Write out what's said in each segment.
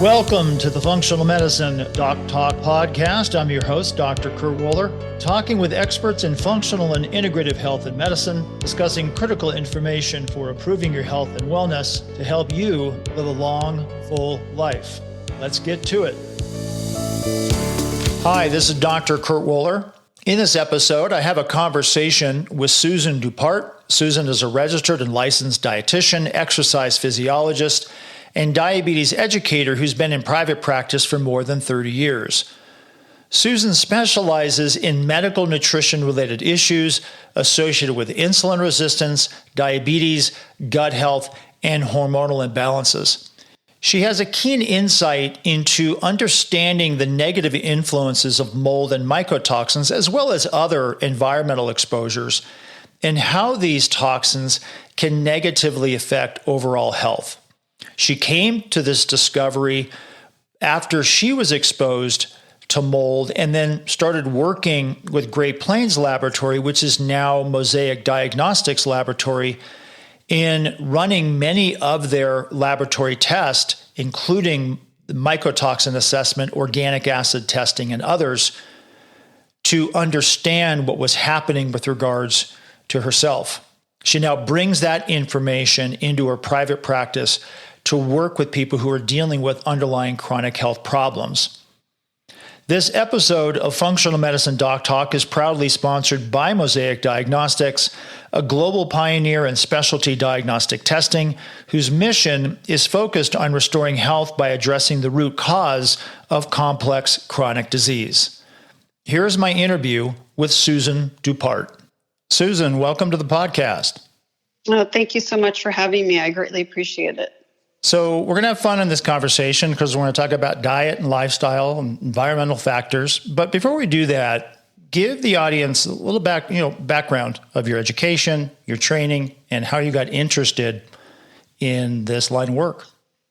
Welcome to the Functional Medicine Doc Talk podcast. I'm your host, Dr. Kurt Wohler, talking with experts in functional and integrative health and medicine, discussing critical information for improving your health and wellness to help you live a long, full life. Let's get to it. Hi, this is Dr. Kurt Wohler. In this episode, I have a conversation with Susan Dopart. Susan is a registered and licensed dietitian, exercise physiologist, and diabetes educator who's been in private practice for more than 30 years. Susan specializes in medical nutrition-related issues associated with insulin resistance, diabetes, gut health, and hormonal imbalances. She has a keen insight into understanding the negative influences of mold and mycotoxins, as well as other environmental exposures, and how these toxins can negatively affect overall health. She came to this discovery after she was exposed to mold and then started working with Great Plains Laboratory, which is now Mosaic Diagnostics Laboratory, in running many of their laboratory tests, including the mycotoxin assessment, organic acid testing, and others, to understand what was happening with regards to herself. She now brings that information into her private practice to work with people who are dealing with underlying chronic health problems. This episode of Functional Medicine Doc Talk is proudly sponsored by Mosaic Diagnostics, a global pioneer in specialty diagnostic testing, whose mission is focused on restoring health by addressing the root cause of complex chronic disease. Here's my interview with Susan Dopart. Susan, welcome to the podcast. Oh, thank you so much for having me. I greatly appreciate it. So we're going to have fun in this conversation because we're going to talk about diet and lifestyle and environmental factors. But before we do that, give the audience a little background of your education, your training, and how you got interested in this line of work.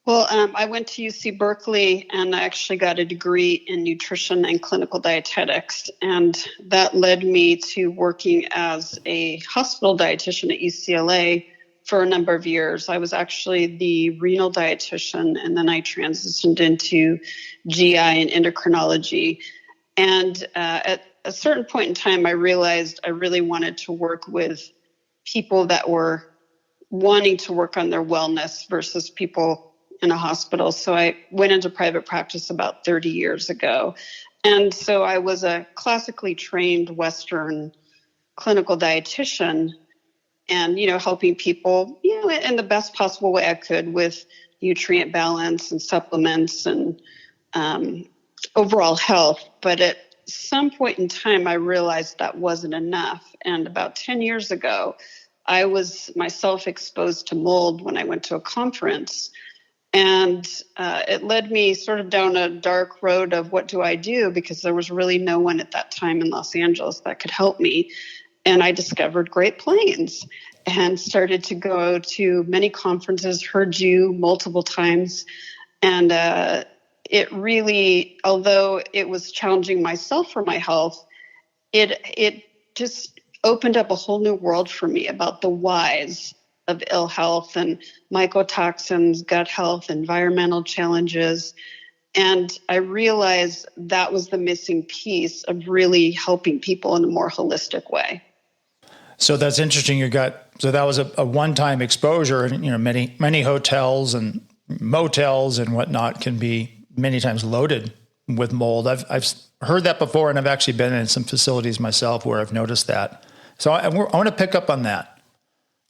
Well, I went to UC Berkeley and I actually got a degree in nutrition and clinical dietetics. And that led me to working as a hospital dietitian at UCLA for a number of years. I was actually the renal dietitian, and then I transitioned into GI and endocrinology. And at a certain point in time, I realized I really wanted to work with people that were wanting to work on their wellness versus people in a hospital. So I went into private practice about 30 years ago. And so I was a classically trained Western clinical dietitian, and, helping people, in the best possible way I could with nutrient balance and supplements and overall health. But at some point in time, I realized that wasn't enough. And about 10 years ago, I was myself exposed to mold when I went to a conference. And it led me sort of down a dark road of what do I do? Because there was really no one at that time in Los Angeles that could help me. And I discovered Great Plains and started to go to many conferences, heard you multiple times. And it really, although it was challenging myself for my health, it just opened up a whole new world for me about the whys of ill health and mycotoxins, gut health, environmental challenges. And I realized that was the missing piece of really helping people in a more holistic way. So that's interesting. So that was a one-time exposure, and many hotels and motels and whatnot can be many times loaded with mold. I've heard that before, and I've actually been in some facilities myself where I've noticed that. So I want to pick up on that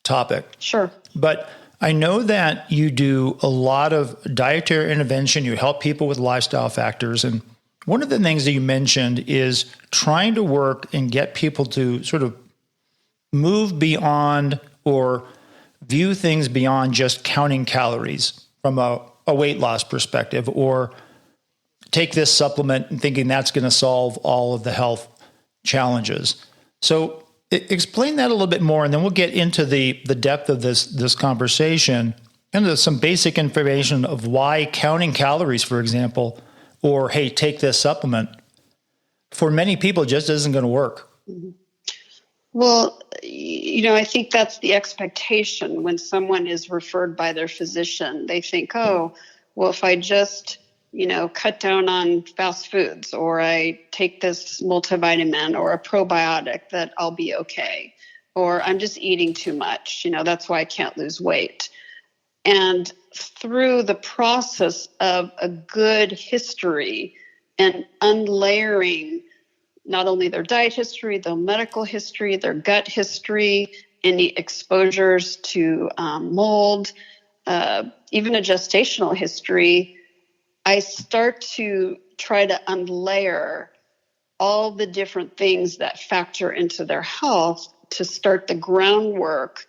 topic. Sure. But I know that you do a lot of dietary intervention. You help people with lifestyle factors, and one of the things that you mentioned is trying to work and get people to sort of move beyond or view things beyond just counting calories from a weight loss perspective, or take this supplement and thinking that's going to solve all of the health challenges. So explain that a little bit more, and then we'll get into the depth of this conversation and some basic information of why counting calories, for example, or, hey, take this supplement, for many people just isn't going to work. Mm-hmm. Well, I think that's the expectation when someone is referred by their physician. They think, oh, well, if I just cut down on fast foods, or I take this multivitamin or a probiotic that I'll be okay, or I'm just eating too much. That's why I can't lose weight. And through the process of a good history and unlayering not only their diet history, their medical history, their gut history, any exposures to mold, even a gestational history, I start to try to unlayer all the different things that factor into their health to start the groundwork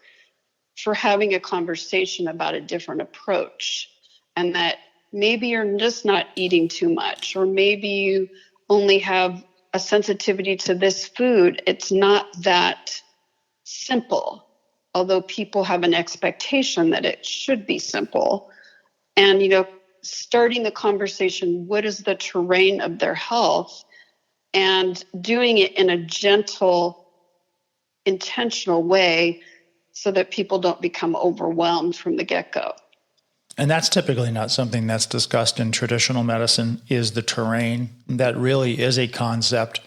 for having a conversation about a different approach. And that maybe you're just not eating too much, or maybe you only have a sensitivity to this food. It's not that simple, although people have an expectation that it should be simple. And, starting the conversation, what is the terrain of their health, and doing it in a gentle, intentional way so that people don't become overwhelmed from the get-go. And that's typically not something that's discussed in traditional medicine, is the terrain. That really is a concept.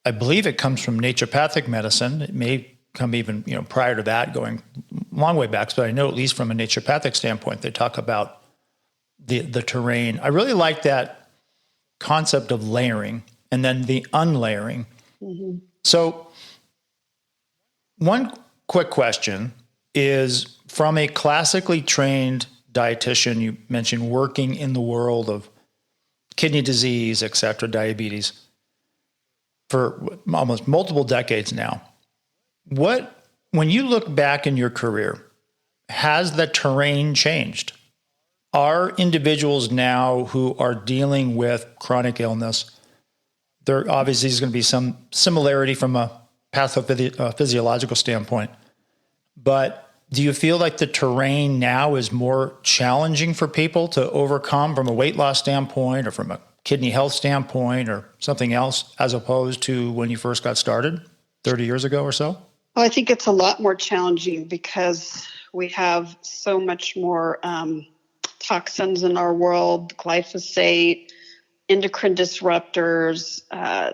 I believe it comes from naturopathic medicine. It may come even, prior to that, going a long way back, but I know at least from a naturopathic standpoint, they talk about the terrain. I really like that concept of layering and then the unlayering. Mm-hmm. So one quick question is, from a classically trained dietitian, you mentioned working in the world of kidney disease, et cetera, diabetes, for almost multiple decades now. When you look back in your career, has the terrain changed? Are individuals now who are dealing with chronic illness, there obviously is going to be some similarity from a pathophysiological standpoint, but do you feel like the terrain now is more challenging for people to overcome from a weight loss standpoint, or from a kidney health standpoint, or something else, as opposed to when you first got started 30 years ago or so? Well, I think it's a lot more challenging because we have so much more toxins in our world, glyphosate, endocrine disruptors,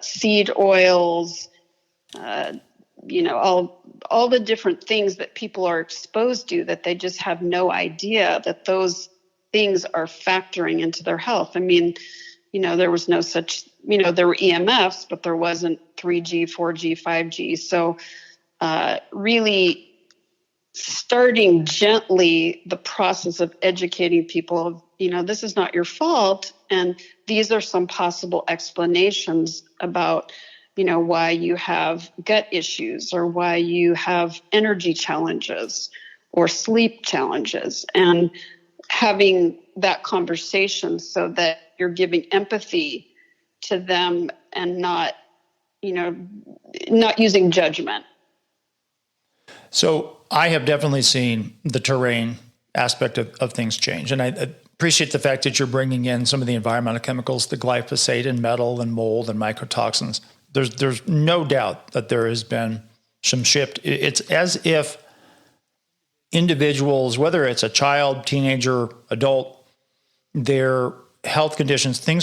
seed oils, all the different things that people are exposed to, that they just have no idea that those things are factoring into their health. I mean, there was no such, there were EMFs, but there wasn't 3G, 4G, 5G. So really starting gently the process of educating people of, this is not your fault. And these are some possible explanations about, why you have gut issues, or why you have energy challenges or sleep challenges, and having that conversation so that you're giving empathy to them and not using judgment. So I have definitely seen the terrain aspect of things change. And I appreciate the fact that you're bringing in some of the environmental chemicals, the glyphosate and metal and mold and mycotoxins. There's no doubt that there has been some shift. It's as if individuals, whether it's a child, teenager, adult, their health conditions, they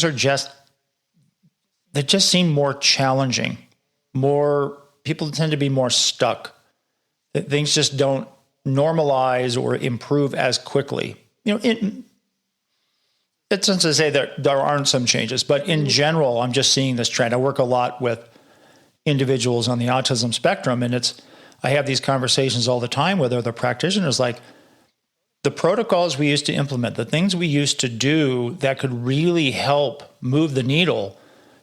just seem more challenging. People tend to be more stuck. Things just don't normalize or improve as quickly. It's not to say that there aren't some changes, but in general, I'm just seeing this trend. I work a lot with individuals on the autism spectrum, and I have these conversations all the time with other practitioners, like the protocols we used to implement, the things we used to do that could really help move the needle.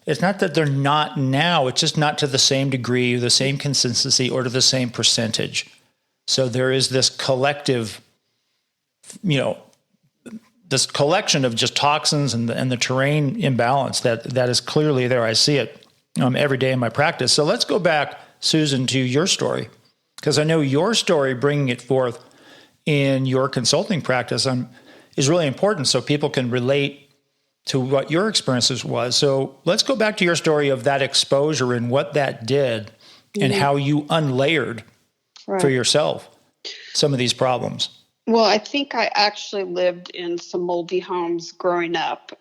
It's not that they're not now, it's just not to the same degree, the same consistency, or to the same percentage. So there is this collective, this collection of just toxins and the terrain imbalance that is clearly there. I see it every day in my practice. So let's go back, Susan, to your story, because I know your story, bringing it forth in your consulting practice, is really important so people can relate to what your experiences was. So let's go back to your story of that exposure and what that did, and how you unlayered for yourself some of these problems. Well, I think I actually lived in some moldy homes growing up,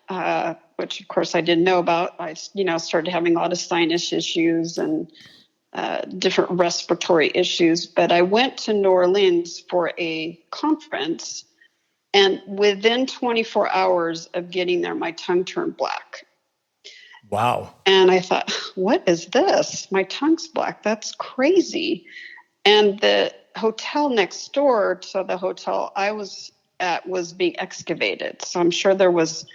which of course I didn't know about. I, started having a lot of sinus issues and different respiratory issues. But I went to New Orleans for a conference, and within 24 hours of getting there, my tongue turned black. Wow. And I thought, what is this? My tongue's black. That's crazy. And the hotel next door to the hotel I was at was being excavated. So I'm sure there was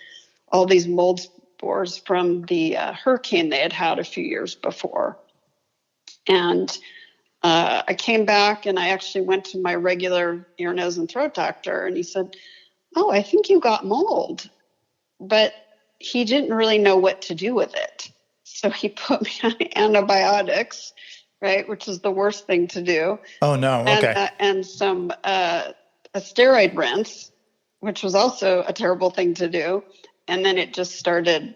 all these mold spores from the hurricane they had had a few years before. And I came back and I actually went to my regular ear, nose, and throat doctor. And he said, oh, I think you got mold. But he didn't really know what to do with it. So he put me on antibiotics, right, which is the worst thing to do. Oh, no. Okay. And some a steroid rinse, which was also a terrible thing to do. And then it just started,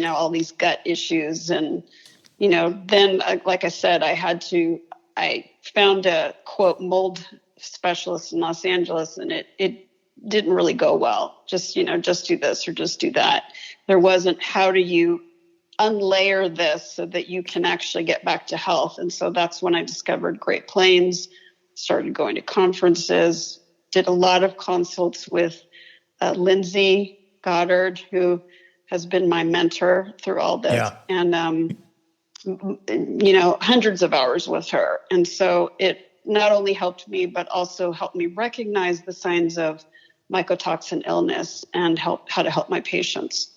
all these gut issues. And, then, like I said, I found a, quote, mold specialist in Los Angeles, and it didn't really go well. Just do this or just do that. There wasn't, how do you unlayer this so that you can actually get back to health? And so that's when I discovered Great Plains, started going to conferences, did a lot of consults with Lindsay Goddard, who has been my mentor through all this. Yeah. And, hundreds of hours with her. And so it not only helped me, but also helped me recognize the signs of mycotoxin illness and how to help my patients.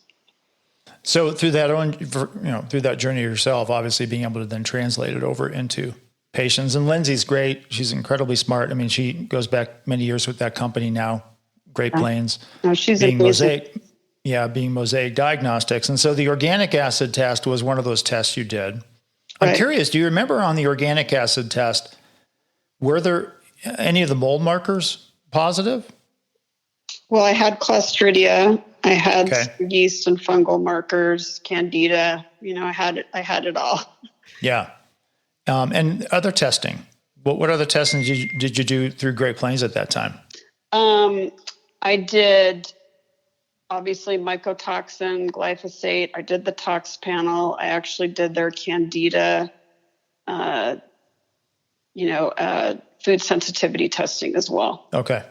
So through that journey yourself, obviously being able to then translate it over into patients. And Lindsay's great. She's incredibly smart. I mean, she goes back many years with that company now, Great Plains. No, she's being amazing. being Mosaic Diagnostics. And so the organic acid test was one of those tests you did. Right. I'm curious, do you remember on the organic acid test, were there any of the mold markers positive? Well, I had Clostridia. I had yeast and fungal markers, Candida. I had it all. Yeah. And other testing. What other testing did you do through Great Plains at that time? I did, obviously, mycotoxin, glyphosate. I did the tox panel. I actually did their Candida, food sensitivity testing as well. Okay.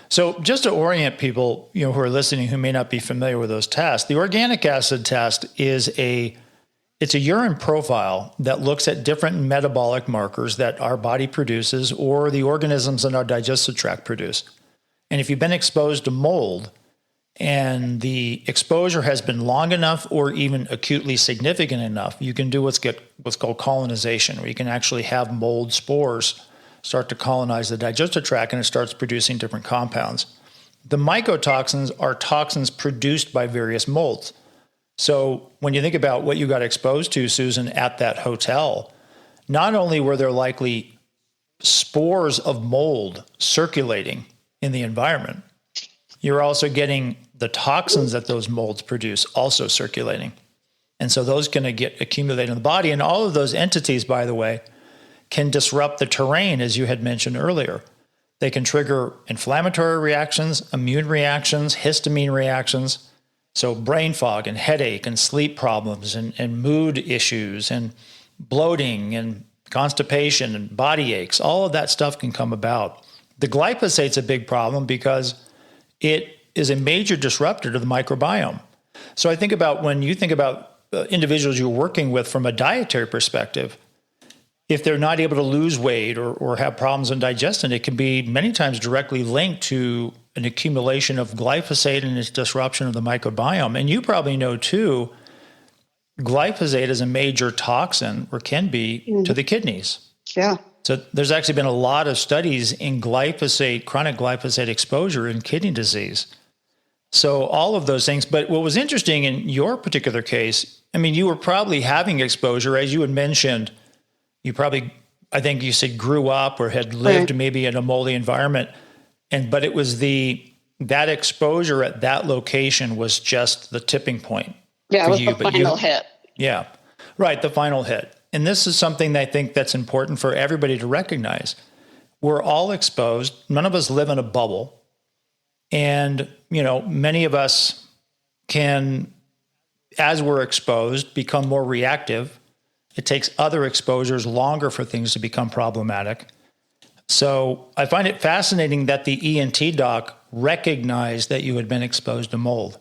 So just to orient people, who are listening who may not be familiar with those tests, the organic acid test is it's a urine profile that looks at different metabolic markers that our body produces or the organisms in our digestive tract produce. And if you've been exposed to mold and the exposure has been long enough or even acutely significant enough, you can do what's called colonization, where you can actually have mold spores start to colonize the digestive tract, and it starts producing different compounds. The mycotoxins are toxins produced by various molds. So when you think about what you got exposed to, Susan, at that hotel, not only were there likely spores of mold circulating in the environment, you're also getting the toxins that those molds produce also circulating. And so those can get accumulated in the body. And all of those entities, by the way, can disrupt the terrain, as you had mentioned earlier. They can trigger inflammatory reactions, immune reactions, histamine reactions. So brain fog and headache and sleep problems and mood issues and bloating and constipation and body aches, all of that stuff can come about. The glyphosate's a big problem because it is a major disruptor to the microbiome. So I think about when you think about individuals you're working with from a dietary perspective, if they're not able to lose weight or have problems in digestion, it can be many times directly linked to an accumulation of glyphosate and its disruption of the microbiome. And you probably know too, glyphosate is a major toxin, or can be, to the kidneys. Yeah. So there's actually been a lot of studies in glyphosate, chronic glyphosate exposure in kidney disease. So all of those things. But what was interesting in your particular case, I mean, you were probably having exposure, as you had mentioned. You probably, I think you said, grew up or had lived maybe in a moldy environment. But it was that exposure at that location was just the tipping point. Yeah, it was the final hit. Yeah, right, the final hit. And this is something that I think that's important for everybody to recognize. we're all exposed. None of us live in a bubble. And, many of us can, as we're exposed, become more reactive. It takes other exposures longer for things to become problematic. So I find it fascinating that the ENT doc recognized that you had been exposed to mold.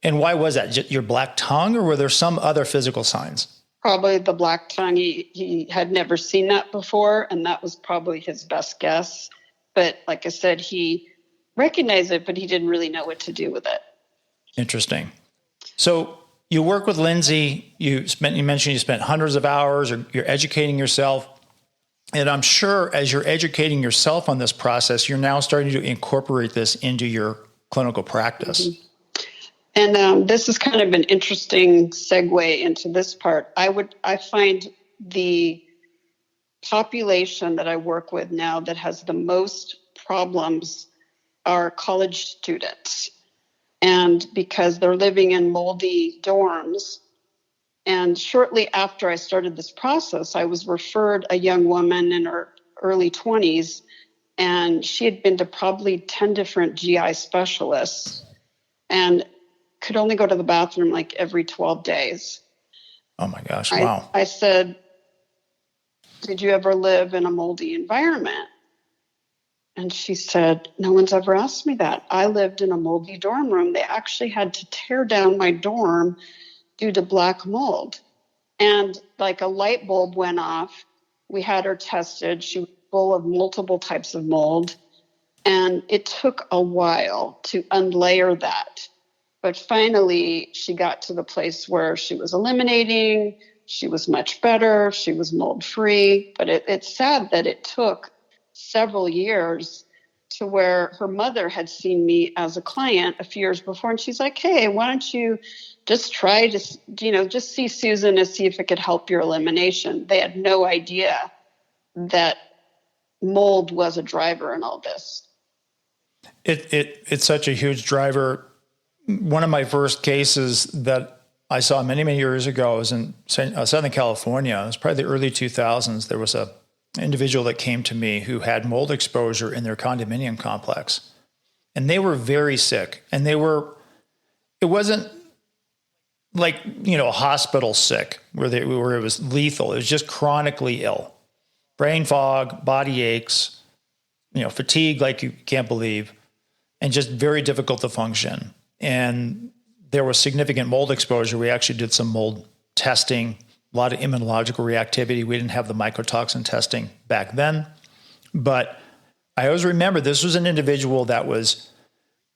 And why was that? Just your black tongue, or were there some other physical signs? Probably the black tongue. He had never seen that before, and that was probably his best guess. But like I said, he recognized it, but he didn't really know what to do with it. Interesting. So you work with Lindsay. You mentioned you spent hundreds of hours, or you're educating yourself. And I'm sure as you're educating yourself on this process, you're now starting to incorporate this into your clinical practice. Mm-hmm. And this is kind of an interesting segue into this part. I find the population that I work with now that has the most problems are college students. And because they're living in moldy dorms. And shortly after I started this process, I was referred a young woman in her early 20s, and she had been to probably 10 different GI specialists and could only go to the bathroom like every 12 days. Oh my gosh, wow. I said, did you ever live in a moldy environment? And she said, no one's ever asked me that. I lived in a moldy dorm room. They actually had to tear down my dorm due to black mold. And like a light bulb went off. We had her tested. She was full of multiple types of mold. And it took a while to unlayer that. But finally, she got to the place where she was eliminating. She was much better. She was mold-free. But it's sad that it took several years to where her mother had seen me as a client a few years before. And she's like, hey, why don't you just try to, just see Susan and see if it could help your elimination. They had no idea that mold was a driver in all this. It's such a huge driver. One of my first cases that I saw many, many years ago was in Southern California. It was probably the early 2000s. There was an individual that came to me who had mold exposure in their condominium complex. And they were very sick. And it wasn't like, hospital sick where it was lethal. It was just chronically ill. Brain fog, body aches, fatigue like you can't believe, and just very difficult to function. And there was significant mold exposure. We actually did some mold testing, a lot of immunological reactivity. We didn't have the mycotoxin testing back then. But I always remember this was an individual that was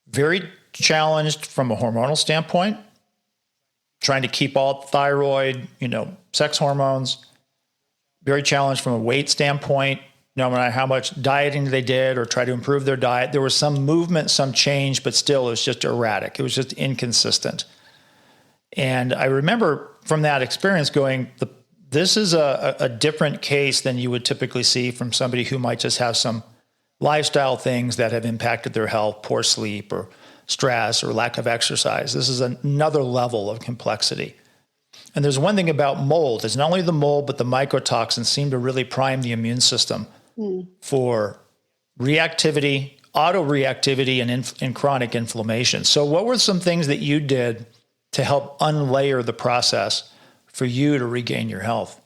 very challenged from a hormonal standpoint, trying to keep all thyroid, sex hormones, very challenged from a weight standpoint. No matter how much dieting they did or try to improve their diet, there was some movement, some change, but still it was just erratic. It was just inconsistent. And I remember from that experience going, this is a different case than you would typically see from somebody who might just have some lifestyle things that have impacted their health, poor sleep or stress or lack of exercise. This is another level of complexity. And there's one thing about mold. It's not only the mold, but the mycotoxins seem to really prime the immune system for reactivity, autoreactivity, and chronic inflammation. So what were some things that you did to help unlayer the process for you to regain your health?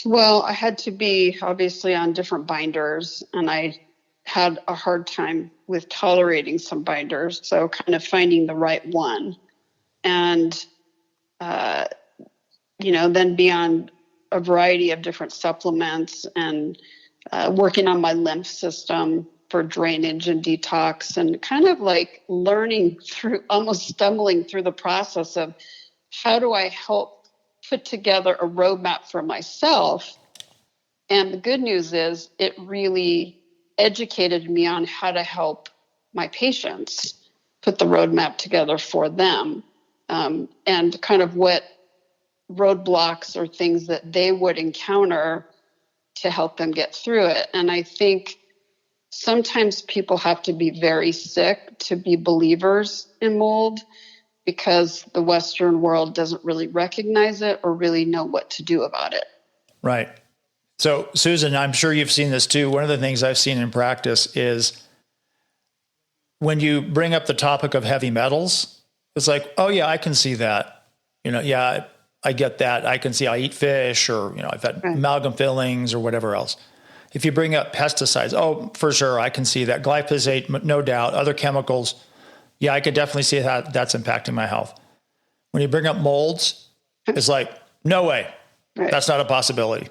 Well, I had to be obviously on different binders, and I had a hard time with tolerating some binders. So kind of finding the right one. And then be on a variety of different supplements and working on my lymph system for drainage and detox, and kind of like learning through, almost stumbling through the process of how do I help put together a roadmap for myself. And the good news is it really educated me on how to help my patients put the roadmap together for them, and kind of what roadblocks or things that they would encounter to help them get through it. And I think sometimes people have to be very sick to be believers in mold, because the Western world doesn't really recognize it or really know what to do about it. Right. So, Susan, I'm sure you've seen this too. One of the things I've seen in practice is when you bring up the topic of heavy metals, it's like, oh yeah, I can see that. Yeah, I get that. I can see I eat fish, or, I've had amalgam fillings or whatever else. If you bring up pesticides, oh, for sure, I can see that. Glyphosate, no doubt. Other chemicals, yeah, I could definitely see that that's impacting my health. When you bring up molds, it's like, no way. Right. That's not a possibility.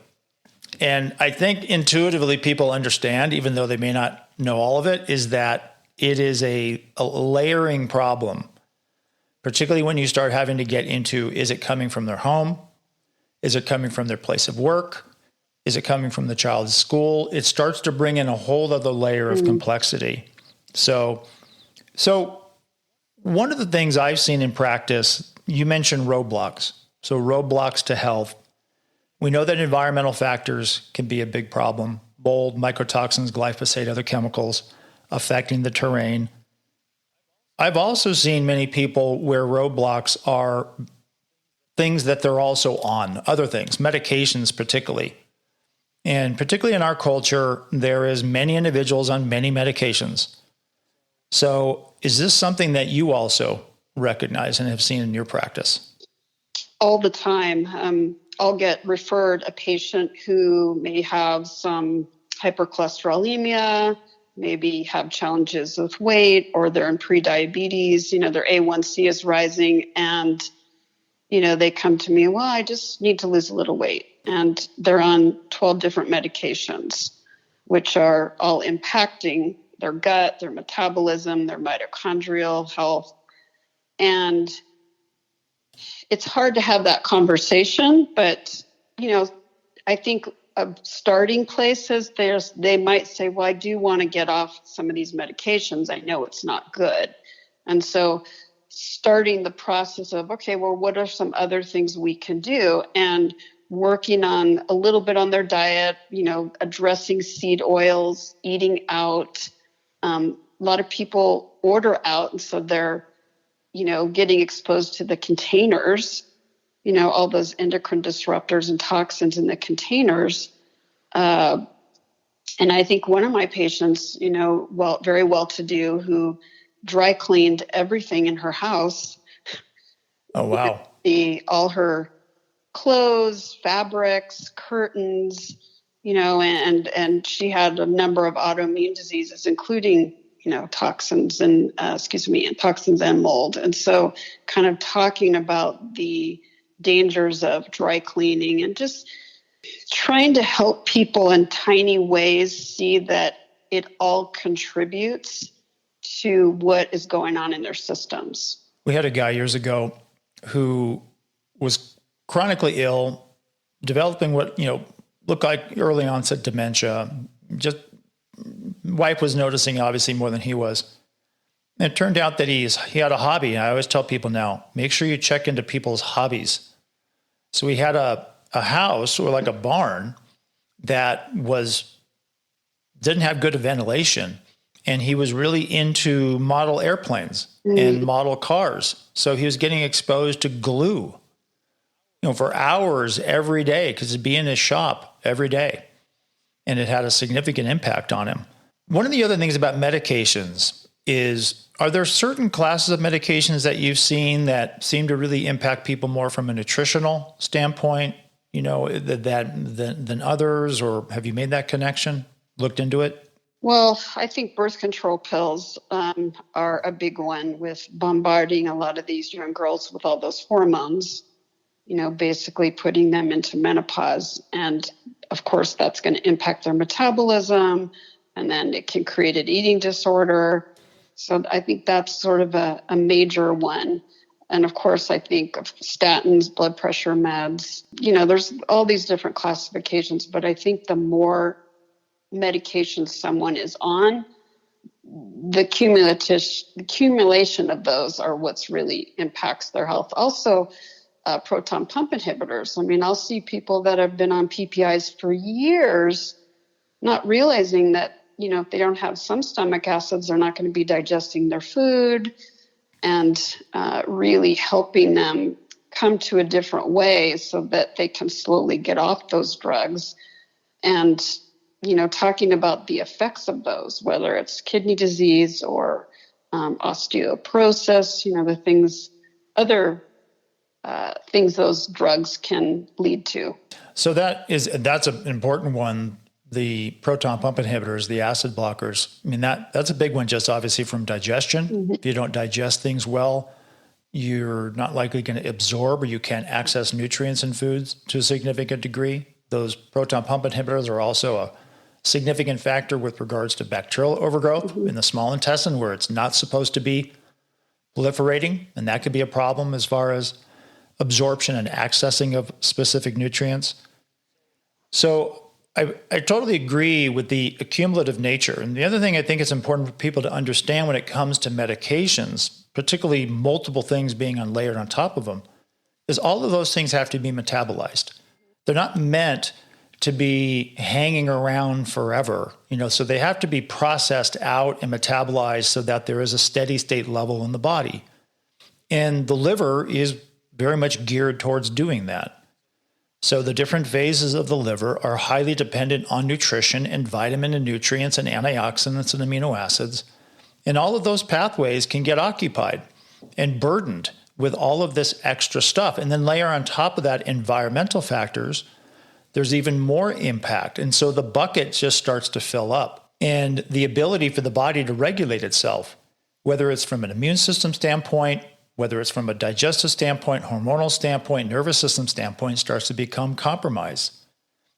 And I think intuitively people understand, even though they may not know all of it, is that it is a layering problem, particularly when you start having to get into, is it coming from their home? Is it coming from their place of work? Is it coming from the child's school? It starts to bring in a whole other layer of complexity. So one of the things I've seen in practice, you mentioned roadblocks. So roadblocks to health. We know that environmental factors can be a big problem. Mold, mycotoxins, glyphosate, other chemicals affecting the terrain. I've also seen many people where roadblocks are things that they're also on, other things, medications particularly. And particularly in our culture, there is many individuals on many medications. So is this something that you also recognize and have seen in your practice? All the time. I'll get referred a patient who may have some hypercholesterolemia, maybe have challenges with weight, or they're in prediabetes, their A1C is rising, and, they come to me, well, I just need to lose a little weight. And they're on 12 different medications, which are all impacting their gut, their metabolism, their mitochondrial health. And it's hard to have that conversation, but, I think a starting place is they might say, well, I do want to get off some of these medications. I know it's not good. And so starting the process of, okay, well, what are some other things we can do? And working on a little bit on their diet, addressing seed oils, eating out. A lot of people order out, and so they're, getting exposed to the containers, all those endocrine disruptors and toxins in the containers. And I think one of my patients, very well-to-do, who dry cleaned everything in her house. Oh, wow. All her clothes, fabrics, curtains, and she had a number of autoimmune diseases, including, toxins and mold. And so kind of talking about the dangers of dry cleaning and just trying to help people in tiny ways see that it all contributes to what is going on in their systems. We had a guy years ago who was chronically ill, developing what, looked like early onset dementia. Just wife was noticing obviously more than he was. And it turned out that he had a hobby. And I always tell people now, make sure you check into people's hobbies. So we had a house, or like a barn, that didn't have good ventilation. And he was really into model airplanes and model cars. So he was getting exposed to glue, for hours every day, because he'd be in his shop every day. And it had a significant impact on him. One of the other things about medications is, are there certain classes of medications that you've seen that seem to really impact people more from a nutritional standpoint, than others? Or have you made that connection, looked into it? Well, I think birth control pills are a big one, with bombarding a lot of these young girls with all those hormones, basically putting them into menopause. And of course, that's going to impact their metabolism, and then it can create an eating disorder. So I think that's sort of a major one. And of course, I think of statins, blood pressure meds, there's all these different classifications, but I think the more medications someone is on, the accumulation of those are what's really impacts their health. Also, proton pump inhibitors. I mean, I'll see people that have been on PPIs for years, not realizing that, if they don't have some stomach acids, they're not going to be digesting their food, and really helping them come to a different way so that they can slowly get off those drugs. and, talking about the effects of those, whether it's kidney disease or osteoporosis, the other things those drugs can lead to. So that's an important one. The proton pump inhibitors, the acid blockers. I mean, that's a big one, just obviously from digestion. Mm-hmm. If you don't digest things well, you're not likely going to absorb, or you can't access nutrients in foods to a significant degree. Those proton pump inhibitors are also a significant factor with regards to bacterial overgrowth in the small intestine, where it's not supposed to be proliferating. And that could be a problem as far as absorption and accessing of specific nutrients. So I totally agree with the accumulative nature. And the other thing I think it's important for people to understand when it comes to medications, particularly multiple things being layered on top of them, is all of those things have to be metabolized. They're not meant to be hanging around forever, so they have to be processed out and metabolized so that there is a steady state level in the body. And the liver is very much geared towards doing that. So the different phases of the liver are highly dependent on nutrition and vitamin and nutrients and antioxidants and amino acids. And all of those pathways can get occupied and burdened with all of this extra stuff. And then layer on top of that environmental factors, there's even more impact. And so the bucket just starts to fill up. And the ability for the body to regulate itself, whether it's from an immune system standpoint, whether it's from a digestive standpoint, hormonal standpoint, nervous system standpoint, starts to become compromised.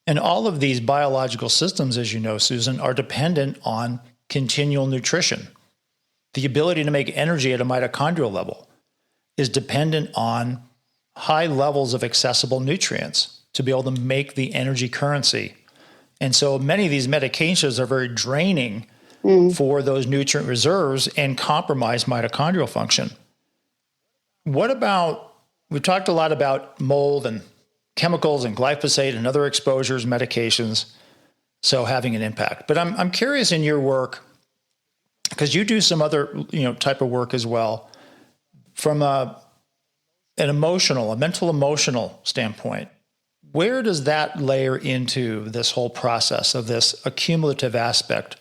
And all of these biological systems, as you know, Susan, are dependent on continual nutrition. The ability to make energy at a mitochondrial level is dependent on high levels of accessible nutrients to be able to make the energy currency. And so many of these medications are very draining for those nutrient reserves and compromise mitochondrial function. What about, we talked a lot about mold and chemicals and glyphosate and other exposures, medications, so having an impact. But I'm curious in your work, because you do some other type of work as well, from a mental emotional standpoint. Where does that layer into this whole process of this accumulative aspect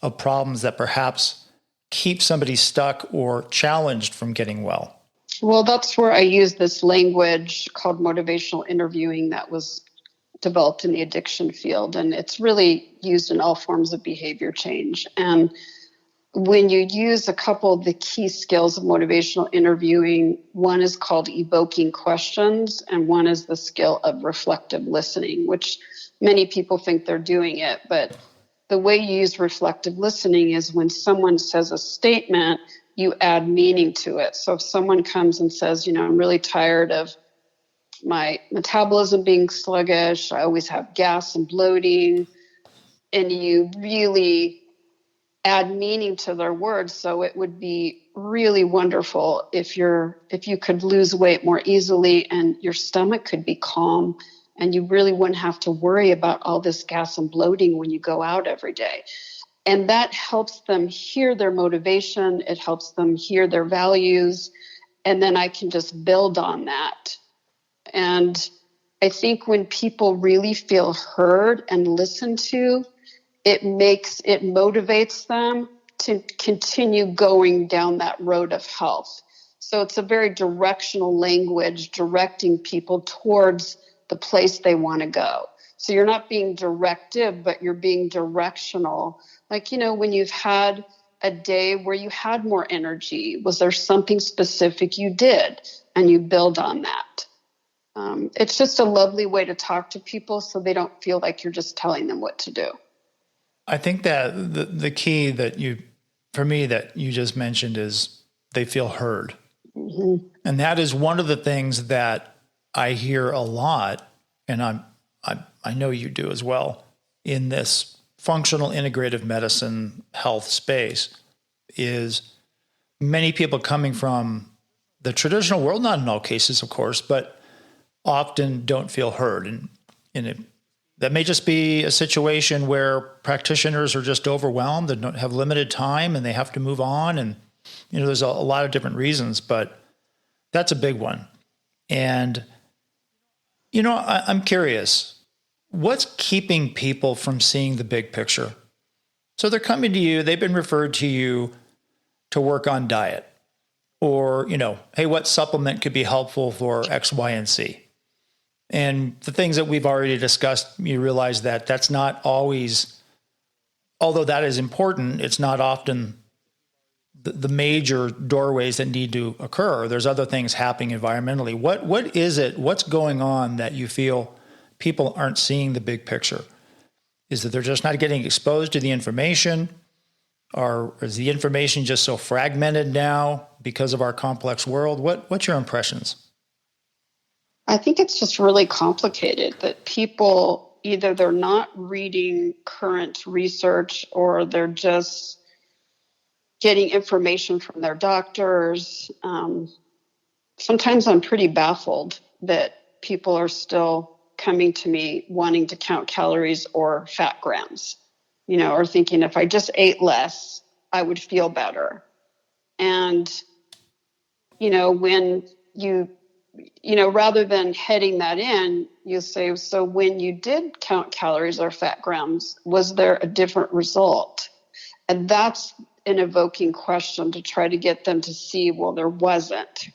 of problems that perhaps keep somebody stuck or challenged from getting well? Well, that's where I use this language called motivational interviewing that was developed in the addiction field. And it's really used in all forms of behavior change. And when you use a couple of the key skills of motivational interviewing, one is called evoking questions, and one is the skill of reflective listening, which many people think they're doing it. But the way you use reflective listening is when someone says a statement, you add meaning to it. So if someone comes and says, I'm really tired of my metabolism being sluggish, I always have gas and bloating, and you really add meaning to their words. So it would be really wonderful if you could lose weight more easily and your stomach could be calm and you really wouldn't have to worry about all this gas and bloating when you go out every day. And that helps them hear their motivation. It helps them hear their values. And then I can just build on that. And I think when people really feel heard and listened to, it motivates them to continue going down that road of health. So it's a very directional language directing people towards the place they want to go. So you're not being directive, but you're being directional. Like, when you've had a day where you had more energy, was there something specific you did? And you build on that. It's just a lovely way to talk to people so they don't feel like you're just telling them what to do. I think that the key that you just mentioned is they feel heard. Mm-hmm. And that is one of the things that I hear a lot, and I know you do as well, in this functional integrative medicine health space, is many people coming from the traditional world, not in all cases, of course, but often don't feel heard. And that may just be a situation where practitioners are just overwhelmed and don't have limited time and they have to move on. And, there's a lot of different reasons, but that's a big one. And, I'm curious, What's keeping people from seeing the big picture? So they're coming to you, they've been referred to you to work on diet, or, hey, what supplement could be helpful for X, Y, and Z? And the things that we've already discussed, you realize that that's not always, although that is important, it's not often the major doorways that need to occur. There's other things happening environmentally. What is it? What's going on that you feel people aren't seeing the big picture? Is that they're just not getting exposed to the information? Or is the information just so fragmented now because of our complex world? What's your impressions? I think it's just really complicated that people either they're not reading current research or they're just getting information from their doctors. Sometimes I'm pretty baffled that people are still coming to me wanting to count calories or fat grams, or thinking if I just ate less, I would feel better. And, when rather than heading that in, you say, so when you did count calories or fat grams, was there a different result? And that's an evoking question to try to get them to see, well, there wasn't.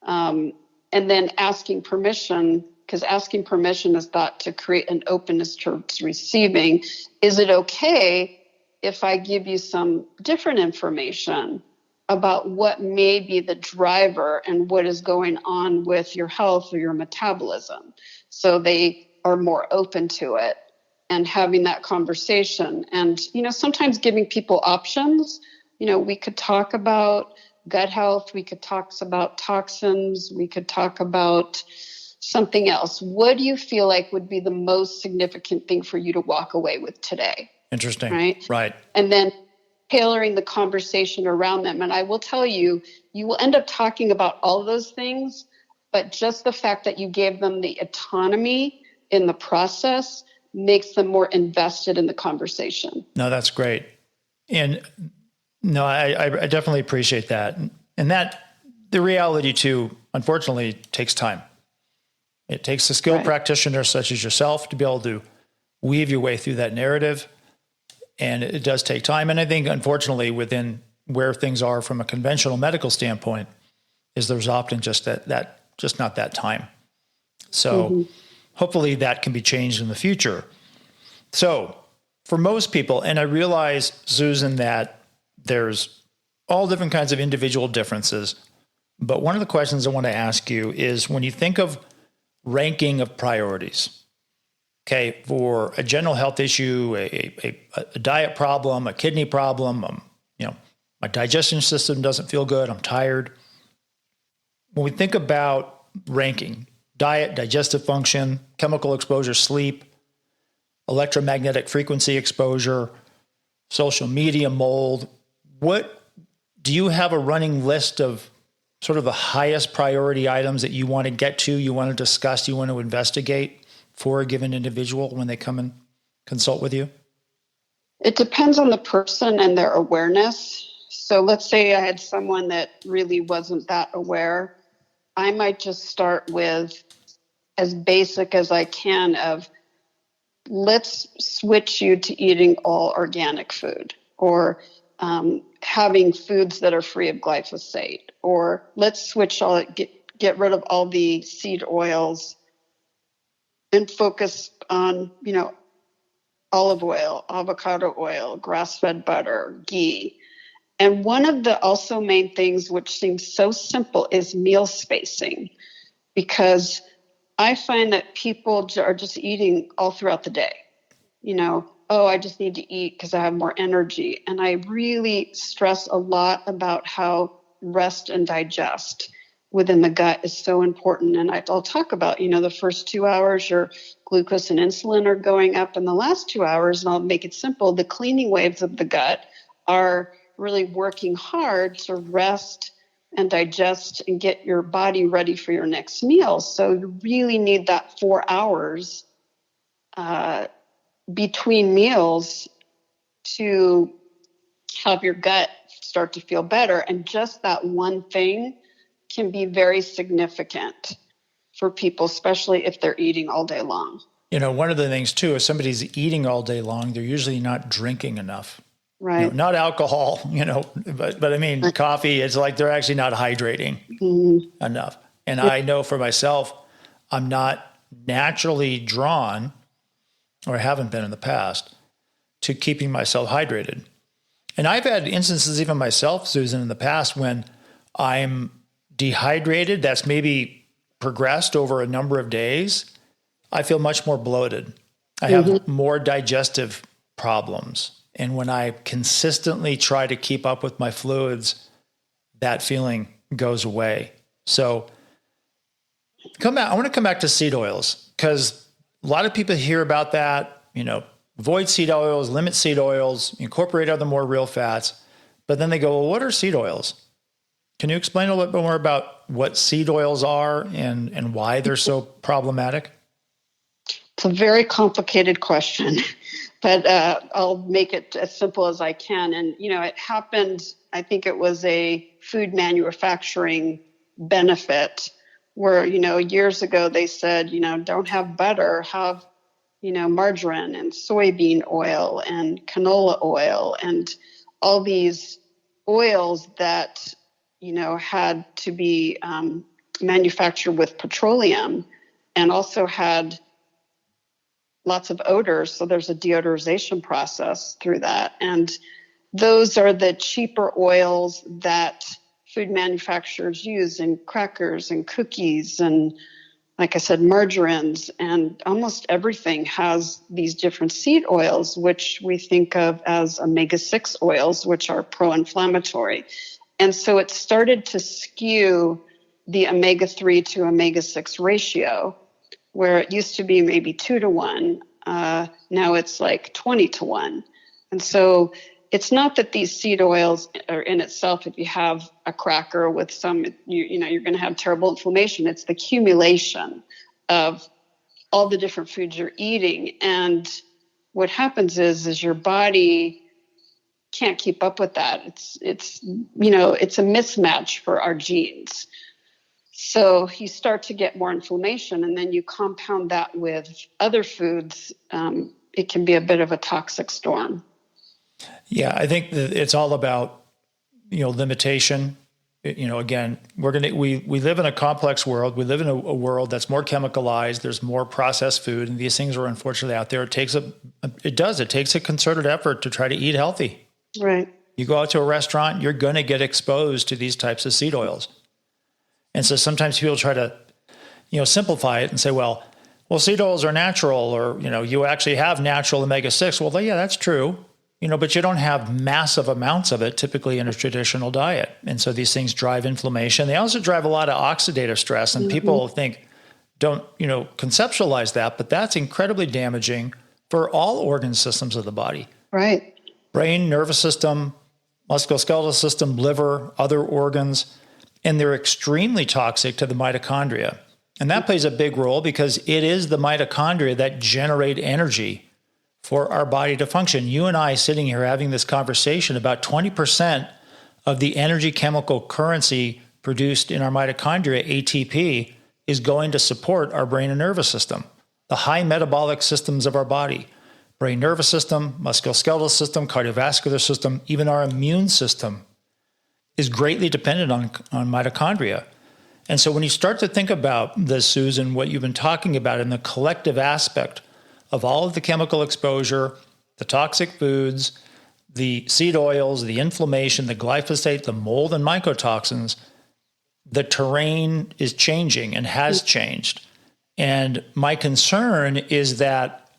And then asking permission, because asking permission is thought to create an openness towards receiving. Is it okay if I give you some different information about what may be the driver and what is going on with your health or your metabolism? So they are more open to it and having that conversation. And, sometimes giving people options. We could talk about gut health. We could talk about toxins. We could talk about something else. What do you feel like would be the most significant thing for you to walk away with today? Interesting. Right. And then tailoring the conversation around them. And I will tell you, you will end up talking about all of those things, but just the fact that you gave them the autonomy in the process makes them more invested in the conversation. No, that's great. And no, I definitely appreciate that. And that the reality too, unfortunately, takes time. It takes a skilled practitioner such as yourself to be able to weave your way through that narrative. And it does take time. And I think, unfortunately, within where things are from a conventional medical standpoint, is there's often just that just not that time. So hopefully that can be changed in the future. So for most people, and I realize, Susan, that there's all different kinds of individual differences. But one of the questions I want to ask you is when you think of ranking of priorities, okay, for a general health issue, a diet problem, a kidney problem, my digestion system doesn't feel good, I'm tired. When we think about ranking, diet, digestive function, chemical exposure, sleep, electromagnetic frequency exposure, social media, mold, what do you have a running list of sort of the highest priority items that you want to get to, you want to discuss, you want to investigate for a given individual when they come and consult with you? It depends on the person and their awareness. So let's say I had someone that really wasn't that aware. I might just start with as basic as I can of let's switch you to eating all organic food, or having foods that are free of glyphosate, or let's switch get rid of all the seed oils and focus on, olive oil, avocado oil, grass-fed butter, ghee. And one of the also main things, which seems so simple, is meal spacing, because I find that people are just eating all throughout the day. I just need to eat because I have more energy. And I really stress a lot about how rest and digest within the gut is so important. And I'll talk about, the first 2 hours, your glucose and insulin are going up. And the last 2 hours, and I'll make it simple, the cleaning waves of the gut are really working hard to rest and digest and get your body ready for your next meal. So you really need that 4 hours between meals to have your gut start to feel better. And just that one thing can be very significant for people, especially if they're eating all day long. One of the things too, if somebody's eating all day long, they're usually not drinking enough. Right. Not alcohol, but I mean, coffee, it's like they're actually not hydrating enough. And I know for myself, I'm not naturally drawn, or haven't been in the past, to keeping myself hydrated. And I've had instances, even myself, Susan, in the past when I'm dehydrated, that's maybe progressed over a number of days. I feel much more bloated. I have more digestive problems. And when I consistently try to keep up with my fluids, that feeling goes away. So I want to come back to seed oils, because a lot of people hear about that, avoid seed oils, limit seed oils, incorporate other more real fats. But then they go, well, what are seed oils? Can you explain a little bit more about what seed oils are and why they're so problematic? It's a very complicated question, but I'll make it as simple as I can. And, it happened, I think it was a food manufacturing benefit where, years ago they said, don't have butter, have, margarine and soybean oil and canola oil and all these oils that, had to be manufactured with petroleum and also had lots of odors. So there's a deodorization process through that. And those are the cheaper oils that food manufacturers use in crackers and cookies and, like I said, margarines, and almost everything has these different seed oils, which we think of as omega-6 oils, which are pro-inflammatory. And so it started to skew the omega-3 to omega-6 ratio, where it used to be maybe 2-to-1. Now it's like 20-to-1. And so it's not that these seed oils are in itself, if you have a cracker with some, you're going to have terrible inflammation. It's the accumulation of all the different foods you're eating. And what happens is your body can't keep up with that. It's a mismatch for our genes. So you start to get more inflammation, and then you compound that with other foods. It can be a bit of a toxic storm. Yeah, I think that it's all about, limitation. Again, we live in a complex world. We live in a world that's more chemicalized. There's more processed food, and these things are unfortunately out there. It takes a concerted effort to try to eat healthy. Right. You go out to a restaurant, you're going to get exposed to these types of seed oils. And so sometimes people try to, simplify it and say, well, seed oils are natural, or, you actually have natural omega-6. Well, yeah, that's true. But you don't have massive amounts of it typically in a traditional diet. And so these things drive inflammation. They also drive a lot of oxidative stress. And people don't conceptualize that, but that's incredibly damaging for all organ systems of the body. Right. Brain, nervous system, musculoskeletal system, liver, other organs. And they're extremely toxic to the mitochondria. And that plays a big role because it is the mitochondria that generate energy for our body to function. You and I sitting here having this conversation, about 20% of the energy chemical currency produced in our mitochondria, ATP, is going to support our brain and nervous system, the high metabolic systems of our body, brain nervous system, musculoskeletal system, cardiovascular system, even our immune system is greatly dependent on mitochondria. And so when you start to think about this, Susan, what you've been talking about in the collective aspect of all of the chemical exposure, the toxic foods, the seed oils, the inflammation, the glyphosate, the mold and mycotoxins, the terrain is changing and has changed. And my concern is that,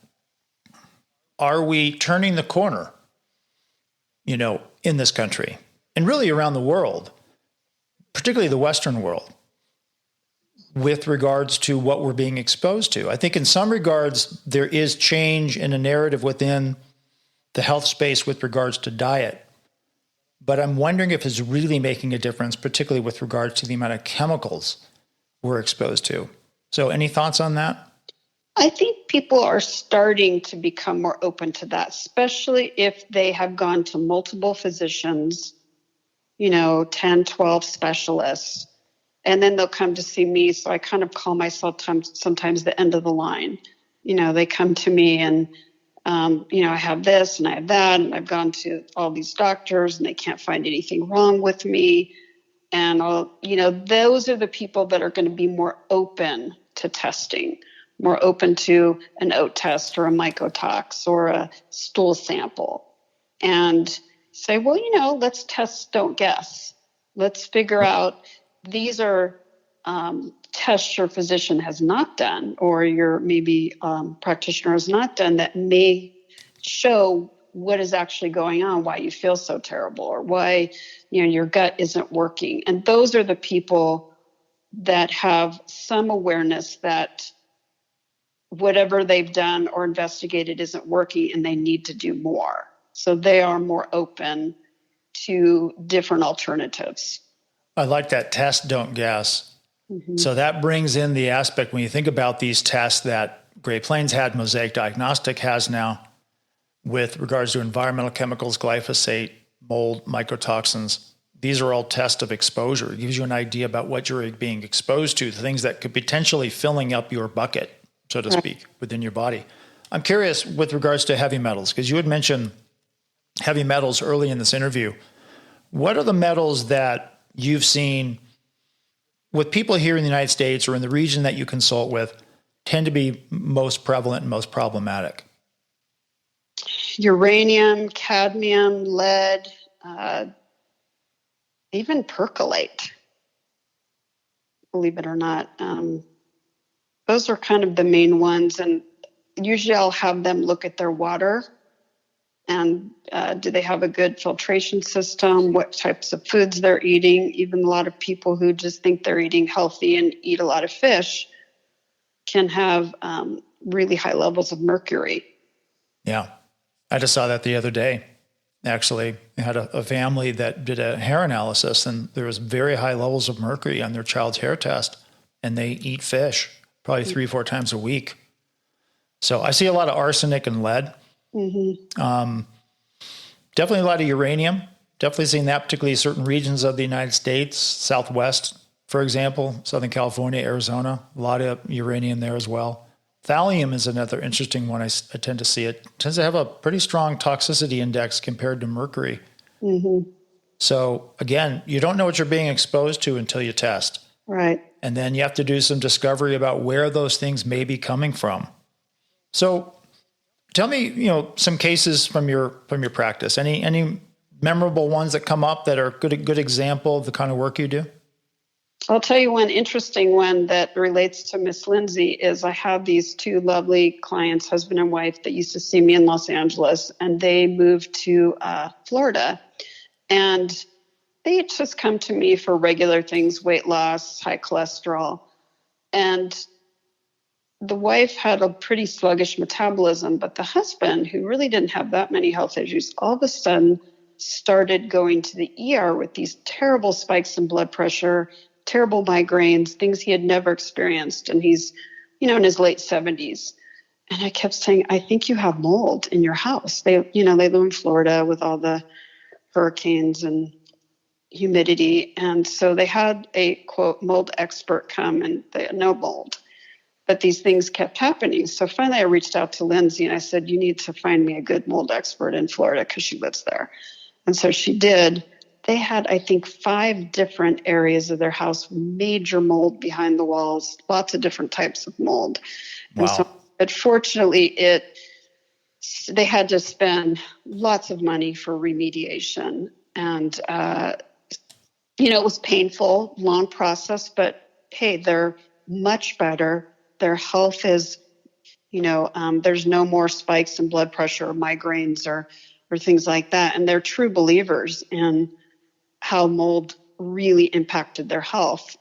are we turning the corner, in this country and really around the world, particularly the Western world, with regards to what we're being exposed to? I think in some regards, there is change in a narrative within the health space with regards to diet. But I'm wondering if it's really making a difference, particularly with regards to the amount of chemicals we're exposed to. So any thoughts on that? I think people are starting to become more open to that, especially if they have gone to multiple physicians, 10, 12 specialists. And then they'll come to see me. So I kind of call myself sometimes the end of the line. they come to me and, I have this and I have that, and I've gone to all these doctors and they can't find anything wrong with me. And, those are the people that are going to be more open to testing, more open to an oat test or a mycotox or a stool sample, and say, well, let's test, don't guess. Let's figure out, these are tests your physician has not done, or your maybe practitioner has not done, that may show what is actually going on, why you feel so terrible, or why your gut isn't working. And those are the people that have some awareness that whatever they've done or investigated isn't working and they need to do more. So they are more open to different alternatives. I like that test, don't guess. Mm-hmm. So that brings in the aspect when you think about these tests that Great Plains had, Mosaic Diagnostic has now, with regards to environmental chemicals, glyphosate, mold, mycotoxins. These are all tests of exposure. It gives you an idea about what you're being exposed to, things that could potentially filling up your bucket, so to speak, within your body. I'm curious with regards to heavy metals, because you had mentioned heavy metals early in this interview. What are the metals that you've seen with people here in the United States or in the region that you consult with tend to be most prevalent and most problematic? Uranium, cadmium, lead, even percolate, believe it or not. Those are kind of the main ones. And usually I'll have them look at their water and do they have a good filtration system, what types of foods they're eating. Even a lot of people who just think they're eating healthy and eat a lot of fish can have really high levels of mercury. Yeah. I just saw that the other day. Actually, I had a family that did a hair analysis, and there was very high levels of mercury on their child's hair test, and they eat fish probably 3-4 times a week. So I see a lot of arsenic and lead. Mm-hmm. Definitely a lot of uranium. Definitely seeing that, particularly certain regions of the United States, Southwest, for example, Southern California, Arizona, a lot of uranium there as well. Thallium is another interesting one. I tend to see it tends to have a pretty strong toxicity index compared to mercury. Mm-hmm. So again, you don't know what you're being exposed to until you test. Right. And then you have to do some discovery about where those things may be coming from. So tell me, some cases from your practice. Any memorable ones that come up that are good example of the kind of work you do? I'll tell you one interesting one that relates to Miss Lindsay is I have these two lovely clients, husband and wife, that used to see me in Los Angeles, and they moved to Florida. And they just come to me for regular things, weight loss, high cholesterol. And the wife had a pretty sluggish metabolism, but the husband, who really didn't have that many health issues, all of a sudden started going to the ER with these terrible spikes in blood pressure, terrible migraines, things he had never experienced. And he's, in his late 70s. And I kept saying, I think you have mold in your house. They live in Florida with all the hurricanes and humidity. And so they had a, quote, mold expert come, and they had no mold. But these things kept happening. So finally I reached out to Lindsay and I said, you need to find me a good mold expert in Florida because she lives there. And so she did. They had, I think, 5 different areas of their house, major mold behind the walls, lots of different types of mold. Wow. And so, unfortunately, they had to spend lots of money for remediation. And, it was painful, long process, but hey, they're much better. Their health is, there's no more spikes in blood pressure or migraines or things like that. And they're true believers in how mold really impacted their health.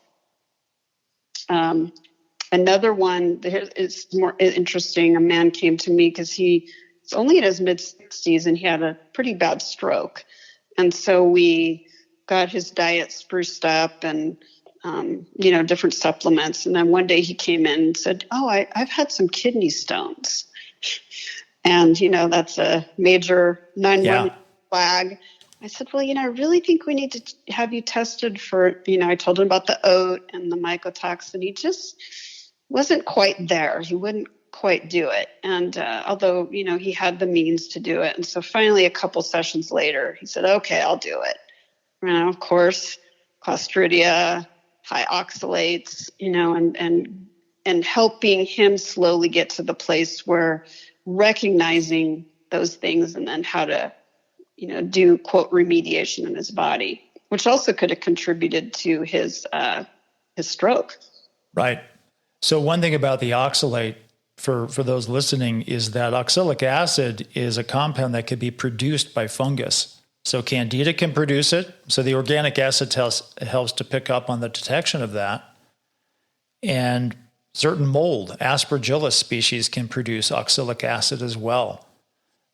Another one is more interesting. A man came to me because he's only in his mid-60s and he had a pretty bad stroke. And so we got his diet spruced up and, different supplements. And then one day he came in and said, I've had some kidney stones. And, that's a major 911 flag. I said, well, I really think we need to have you tested for, I told him about the oat and the mycotoxin. He just wasn't quite there. He wouldn't quite do it. And although, he had the means to do it. And so finally, a couple sessions later, he said, okay, I'll do it. Of course, Clostridia, high oxalates, and helping him slowly get to the place where recognizing those things and then how to, do quote remediation in his body, which also could have contributed to his stroke. Right. So one thing about the oxalate for those listening is that oxalic acid is a compound that could be produced by fungus. So Candida can produce it. So the organic acid helps to pick up on the detection of that. And certain mold, Aspergillus species, can produce oxalic acid as well.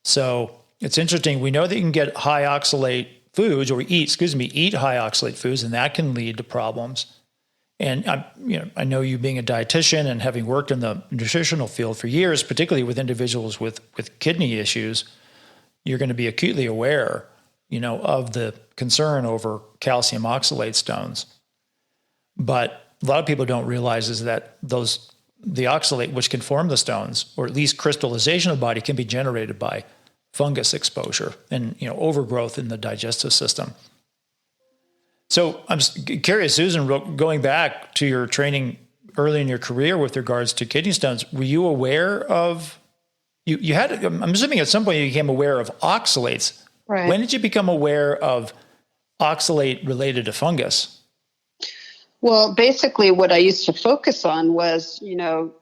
So it's interesting. We know that you can get high oxalate foods or eat high oxalate foods, and that can lead to problems. And I know you being a dietitian and having worked in the nutritional field for years, particularly with individuals with kidney issues, you're going to be acutely aware, of the concern over calcium oxalate stones. But a lot of people don't realize is that the oxalate, which can form the stones, or at least crystallization of the body, can be generated by fungus exposure and overgrowth in the digestive system. So I'm curious, Susan, going back to your training early in your career with regards to kidney stones, were you aware of, I'm assuming at some point you became aware of oxalates. Right. When did you become aware of oxalate related to fungus? Well, basically what I used to focus on was, low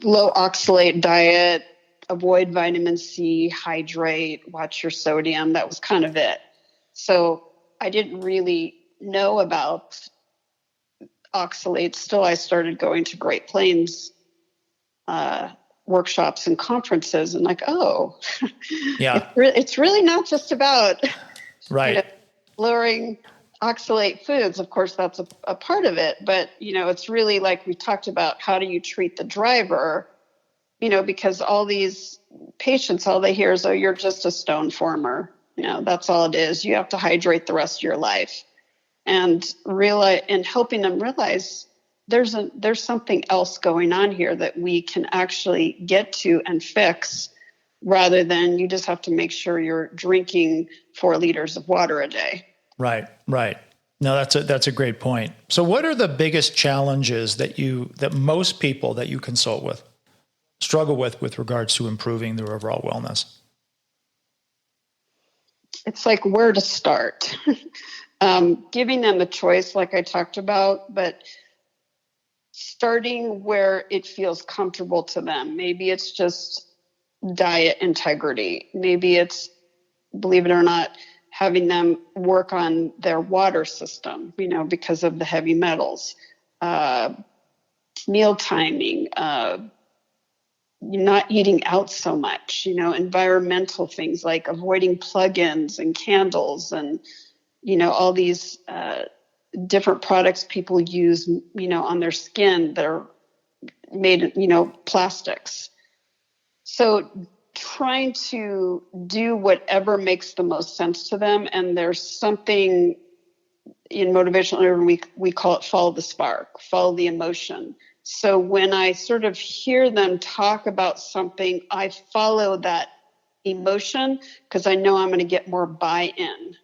oxalate diet, avoid vitamin C, hydrate, watch your sodium. That was kind of it. So I didn't really know about oxalates till I started going to Great Plains workshops and conferences, and yeah, it's really not just about right lowering oxalate foods. Of course, that's a part of it, but it's really like we talked about. How do you treat the driver? Because all these patients, all they hear is, "Oh, you're just a stone former." That's all it is. You have to hydrate the rest of your life, and helping them realize there's something else going on here that we can actually get to and fix, rather than you just have to make sure you're drinking 4 liters of water a day. Right. No, that's a great point. So what are the biggest challenges that most people that you consult with struggle with regards to improving their overall wellness? It's like where to start. Giving them a choice, like I talked about, but starting where it feels comfortable to them. Maybe it's just diet integrity. Maybe it's, believe it or not, having them work on their water system, because of the heavy metals, meal timing, not eating out so much, environmental things like avoiding plug-ins and candles and, all these different products people use, on their skin that are made, plastics. So trying to do whatever makes the most sense to them. And there's something in motivational, we call it follow the spark, follow the emotion. So when I sort of hear them talk about something, I follow that emotion because I know I'm going to get more buy-in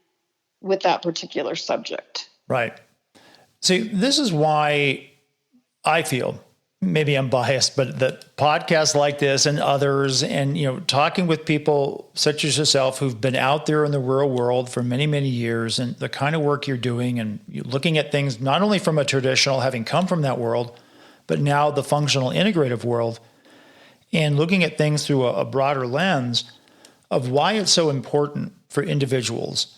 with that particular subject. Right. See, this is why I feel, maybe I'm biased, but that podcasts like this and others, and talking with people such as yourself who've been out there in the real world for many, many years, and the kind of work you're doing, and you're looking at things not only from a traditional, having come from that world, but now the functional integrative world, and looking at things through a broader lens of why it's so important for individuals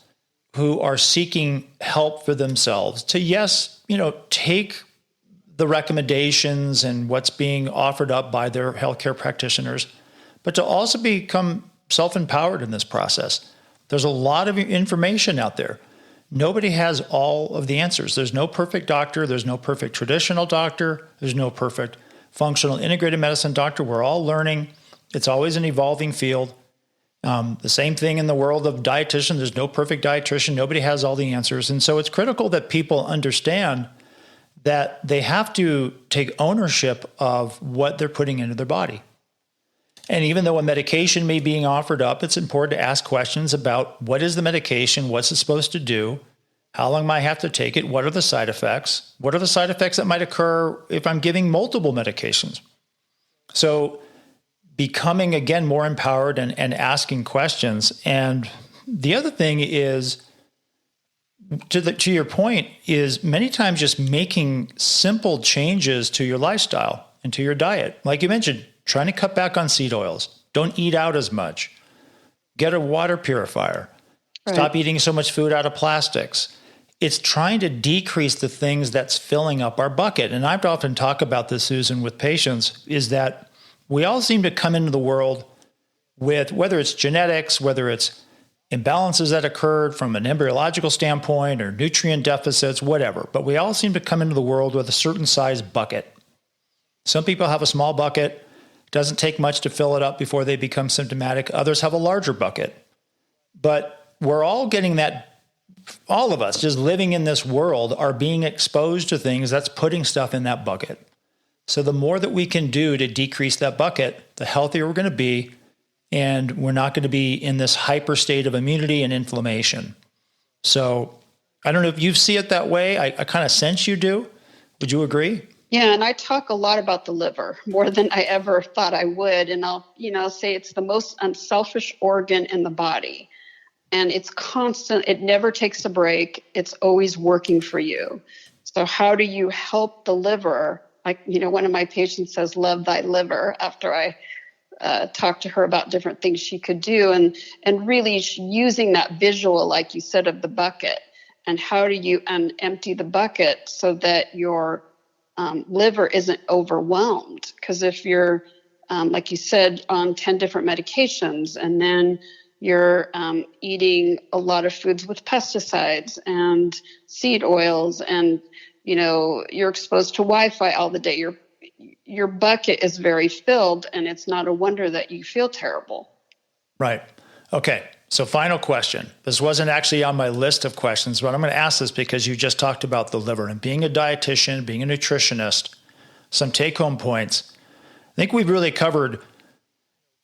who are seeking help for themselves to, yes, take the recommendations and what's being offered up by their healthcare practitioners, but to also become self-empowered in this process. There's a lot of information out there. Nobody has all of the answers. There's no perfect doctor. There's no perfect traditional doctor. There's no perfect functional integrated medicine doctor. We're all learning. It's always an evolving field. The same thing in the world of dietitian. There's no perfect dietitian. Nobody has all the answers. And so it's critical that people understand that they have to take ownership of what they're putting into their body. And even though a medication may be being offered up, it's important to ask questions about what is the medication, what's it supposed to do, how long might I have to take it, what are the side effects, what are the side effects that might occur if I'm giving multiple medications. So becoming, again, more empowered and asking questions. And the other thing is, to your point, is many times just making simple changes to your lifestyle and to your diet. Like you mentioned, trying to cut back on seed oils. Don't eat out as much. Get a water purifier. Right. Stop eating so much food out of plastics. It's trying to decrease the things that's filling up our bucket. And I've often talked about this, Susan, with patients, is that we all seem to come into the world with, whether it's genetics, whether it's imbalances that occurred from an embryological standpoint or nutrient deficits, whatever. But we all seem to come into the world with a certain size bucket. Some people have a small bucket. Doesn't take much to fill it up before they become symptomatic. Others have a larger bucket. But we're all getting that, all of us just living in this world are being exposed to things that's putting stuff in that bucket. So the more that we can do to decrease that bucket, the healthier we're going to be, and we're not going to be in this hyper state of immunity and inflammation. So I don't know if you see it that way. I kind of sense you do. Would you agree? Yeah, and I talk a lot about the liver, more than I ever thought I would. And I'll, say it's the most unselfish organ in the body. And it's constant. It never takes a break. It's always working for you. So how do you help the liver? Like, one of my patients says, love thy liver, after I talked to her about different things she could do. And really using that visual, like you said, of the bucket. And how do you empty the bucket so that your liver isn't overwhelmed? Because if you're, like you said, on 10 different medications, and then you're eating a lot of foods with pesticides and seed oils, and you're exposed to Wi-Fi all the day, your bucket is very filled, and it's not a wonder that you feel terrible. Right. Okay. So final question. This wasn't actually on my list of questions, but I'm going to ask this because you just talked about the liver and being a dietitian, being a nutritionist, some take-home points. I think we've really covered,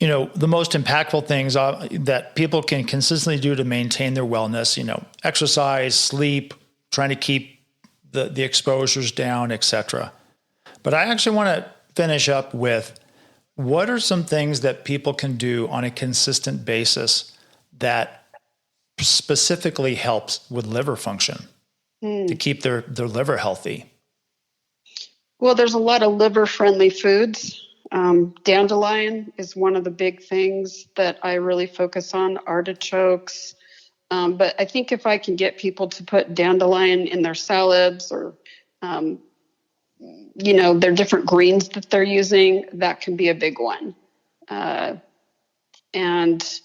the most impactful things that people can consistently do to maintain their wellness, exercise, sleep, trying to keep the exposures down, etc. But I actually want to finish up with, what are some things that people can do on a consistent basis that specifically helps with liver function to keep their liver healthy? Well, there's a lot of liver-friendly foods. Dandelion is one of the big things that I really focus on, artichokes. But I think if I can get people to put dandelion in their salads, or, their different greens that they're using, that can be a big one. And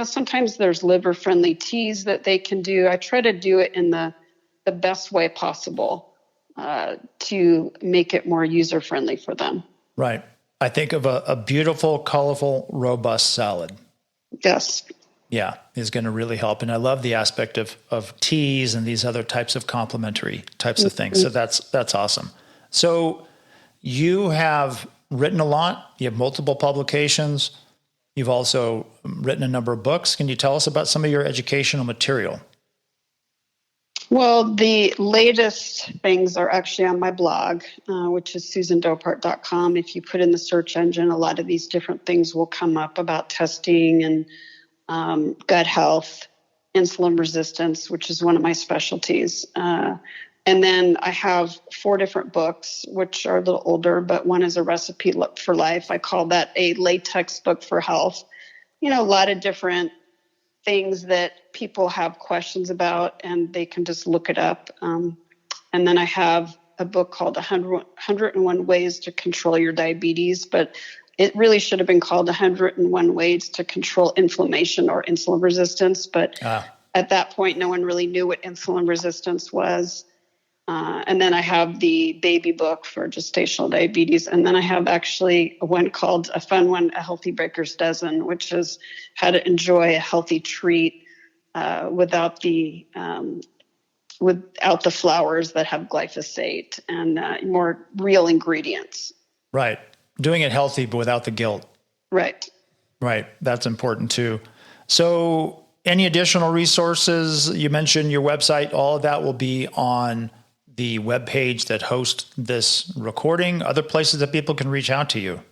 sometimes there's liver-friendly teas that they can do. I try to do it in the best way possible to make it more user-friendly for them. Right. I think of a beautiful, colorful, robust salad. Yes. Yeah, is going to really help. And I love the aspect of teas and these other types of complementary types of things. So that's awesome. So you have written a lot. You have multiple publications. You've also written a number of books. Can you tell us about some of your educational material? Well, the latest things are actually on my blog, which is susandopart.com. If you put in the search engine, a lot of these different things will come up about testing and gut health, insulin resistance, which is one of my specialties. And then I have 4 different books, which are a little older, but one is a recipe for life. I call that a latex book for health. A lot of different things that people have questions about, and they can just look it up. And then I have a book called 101 Ways to Control Your Diabetes, but it really should have been called 101 Ways to Control Inflammation or Insulin Resistance. But at that point, no one really knew what insulin resistance was. And then I have the baby book for gestational diabetes. And then I have actually one called, a fun one, A Healthy Baker's Dozen, which is how to enjoy a healthy treat without the without the flowers that have glyphosate and more real ingredients. Right. Doing it healthy, but without the guilt. Right. Right. That's important too. So any additional resources? You mentioned your website. All of that will be on the webpage that hosts this recording. Other places that people can reach out to you.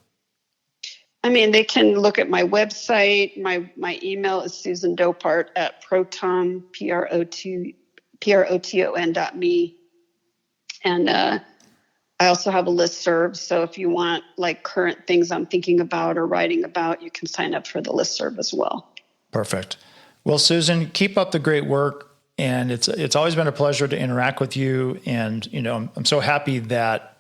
I mean, they can look at my website. My email is Susan Dopart at proton, proton.me. And I also have a listserv. So if you want like current things I'm thinking about or writing about, you can sign up for the listserv as well. Perfect. Well, Susan, keep up the great work. And it's always been a pleasure to interact with you. And, I'm so happy that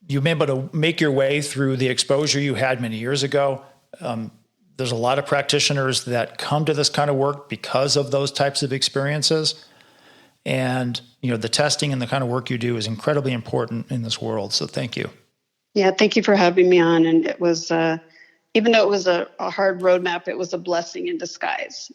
you've been able to make your way through the exposure you had many years ago. There's a lot of practitioners that come to this kind of work because of those types of experiences. And, the testing and the kind of work you do is incredibly important in this world. So thank you. Yeah, thank you for having me on. And it was, even though it was a hard roadmap, it was a blessing in disguise.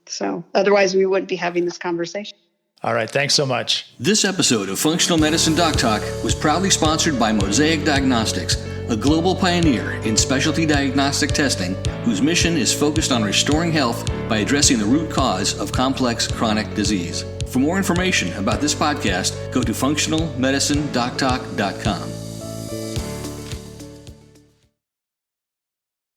So otherwise we wouldn't be having this conversation. All right. Thanks so much. This episode of Functional Medicine Doc Talk was proudly sponsored by Mosaic Diagnostics, a global pioneer in specialty diagnostic testing whose mission is focused on restoring health by addressing the root cause of complex chronic disease. For more information about this podcast, go to functionalmedicinedoctalk.com.